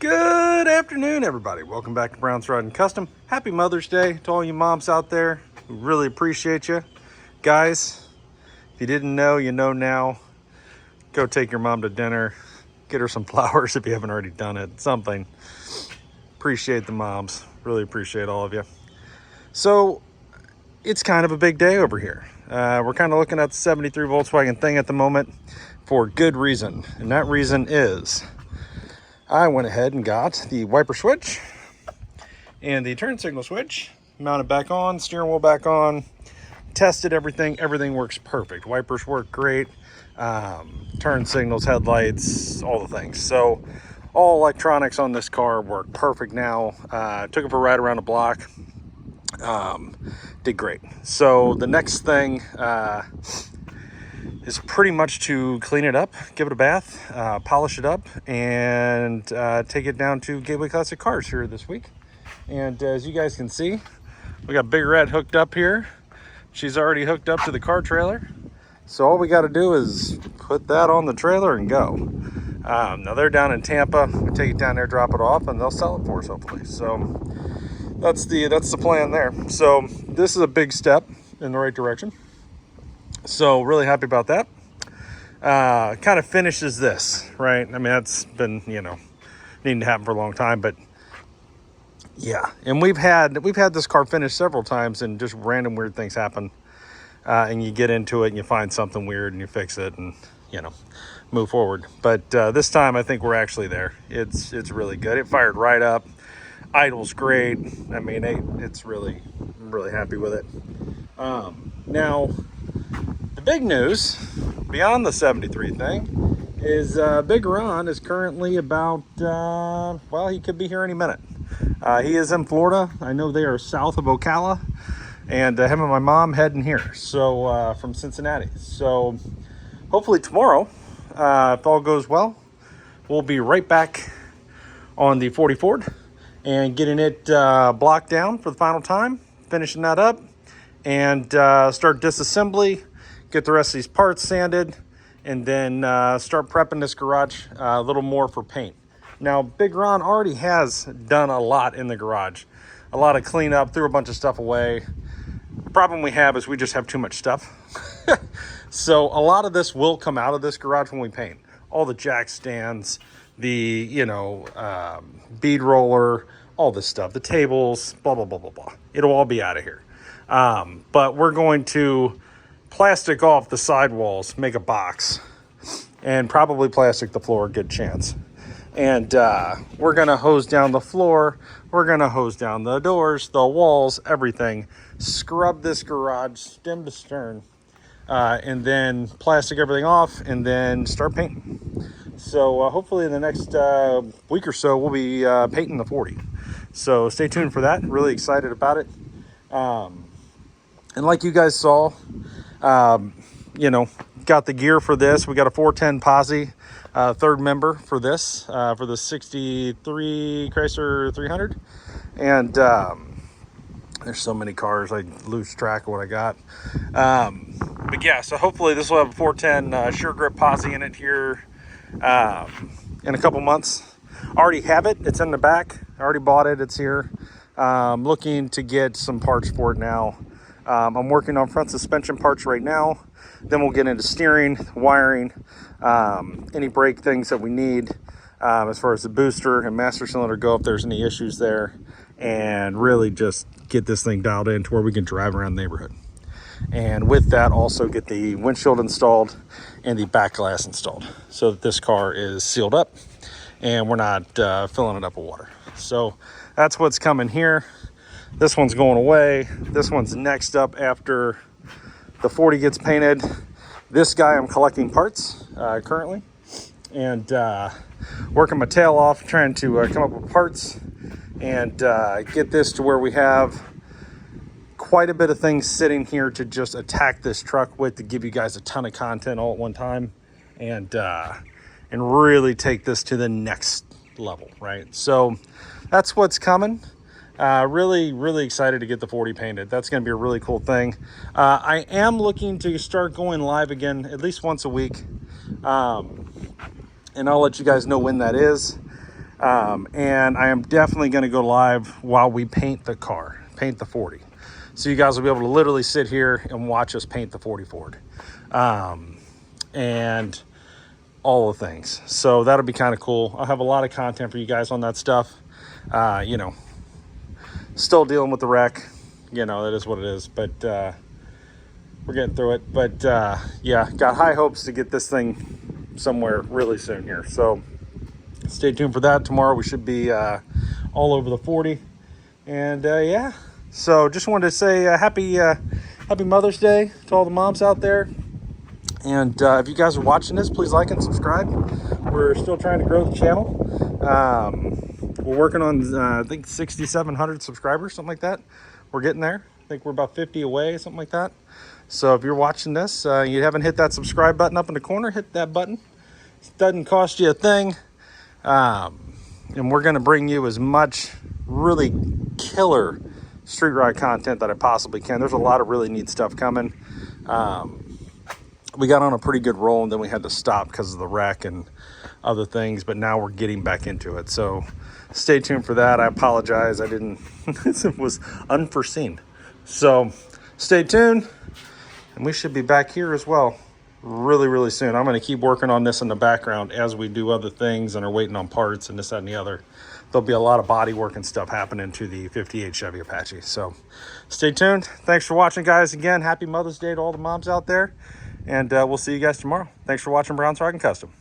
Good afternoon, everybody. Welcome back to Brown's Riding Custom. Happy Mother's Day to all you moms out there. We really appreciate you. Guys, if you didn't know, you know now. Go take your mom to dinner. Get her some flowers if you haven't already done it. Something. Appreciate the moms. Really appreciate all of you. So, it's kind of a big day over here. We're kind of looking at the 73 Volkswagen thing at the moment for good reason. And that reason is I went ahead and got the wiper switch and the turn signal switch, mounted back on, steering wheel back on, tested everything. Everything works perfect. Wipers work great. Turn signals, headlights, all the things. So all electronics on this car work perfect now. Took it for a ride around the block. Did great. So the next thing is pretty much to clean it up, give it a bath, polish it up, and take it down to Gateway Classic Cars here this week. And as you guys can see, we got Big Red hooked up here. She's already hooked up to the car trailer. So all we got to do is put that on the trailer and go. Now they're down in Tampa. We take it down there, drop it off, and they'll sell it for us hopefully. So that's the plan there. So this is a big step in the right direction. So really happy about that. Kind of finishes this, right? I mean, that's been, needing to happen for a long time, but yeah. And we've had this car finished several times and just random weird things happen. And you get into it and you find something weird and you fix it and, move forward. But this time I think we're actually there. It's really good. It fired right up. Idle's great. I mean, I'm really happy with it. Now, the big news, beyond the 73 thing, is Big Ron is currently about, he could be here any minute. He is in Florida. I know they are south of Ocala, and him and my mom heading here, so from Cincinnati. So hopefully tomorrow, if all goes well, we'll be right back on the 40 Ford and getting it blocked down for the final time, finishing that up, and start disassembly. Get the rest of these parts sanded, and then start prepping this garage a little more for paint. Now, Big Ron already has done a lot in the garage. A lot of cleanup, threw a bunch of stuff away. The problem we have is we just have too much stuff. So a lot of this will come out of this garage when we paint. All the jack stands, the, bead roller, all this stuff, the tables, blah, blah, blah, blah, blah. It'll all be out of here. But we're going to plastic off the sidewalls, make a box, and probably plastic the floor, good chance. And we're gonna hose down the floor, we're gonna hose down the doors, the walls, everything, scrub this garage stem to stern, and then plastic everything off, and then start painting. So hopefully in the next week or so we'll be painting the 40. So stay tuned for that. Really excited about it. And like you guys saw, got the gear for this. We got a 410 posse, third member for this, for the 63 Chrysler 300. And there's so many cars, I lose track of what I got. But yeah, so hopefully this will have a 410 Sure Grip posse in it here in a couple months. I already have it. It's in the back. I already bought it. It's here. Looking to get some parts for it now. I'm working on front suspension parts right now. Then we'll get into steering, wiring, any brake things that we need as far as the booster and master cylinder go if there's any issues there, and really just get this thing dialed in to where we can drive around the neighborhood. And with that, also get the windshield installed and the back glass installed so that this car is sealed up and we're not filling it up with water. So that's what's coming here. This one's going away. This one's next up after the 40 gets painted. This guy, I'm collecting parts currently and working my tail off trying to come up with parts and get this to where we have quite a bit of things sitting here to just attack this truck with, to give you guys a ton of content all at one time and really take this to the next level, right? So that's what's coming. Really excited to get the 40 painted. That's going to be a really cool thing. I am looking to start going live again at least once a week. And I'll let you guys know when that is. And I am definitely going to go live while we paint the car, paint the 40. So you guys will be able to literally sit here and watch us paint the 40 Ford. And all the things. So that'll be kind of cool. I'll have a lot of content for you guys on that stuff. You know, still dealing with the wreck. You know, that is what it is. But we're getting through it. But yeah, got high hopes to get this thing somewhere really soon here. So stay tuned for that. Tomorrow we should be all over the 40. And yeah, so just wanted to say happy Mother's Day to all the moms out there. And if you guys are watching this, please like and subscribe. We're still trying to grow the channel. We're working on, I think, 6,700 subscribers, something like that. We're getting there. I think we're about 50 away, something like that. So if you're watching this, you haven't hit that subscribe button up in the corner, hit that button. It doesn't cost you a thing. And we're going to bring you as much really killer street ride content that I possibly can. There's a lot of really neat stuff coming. We got on a pretty good roll, and then we had to stop because of the wreck and other things, but now we're getting back into it. So stay tuned for that. I apologize. I didn't, it was unforeseen. So stay tuned, and we should be back here as well really, really soon. I'm going to keep working on this in the background as we do other things and are waiting on parts and this, that, and the other. There'll be a lot of body work and stuff happening to the 58 Chevy Apache. So stay tuned. Thanks for watching, guys. Again, happy Mother's Day to all the moms out there. And we'll see you guys tomorrow. Thanks for watching Brown's Rock and Custom.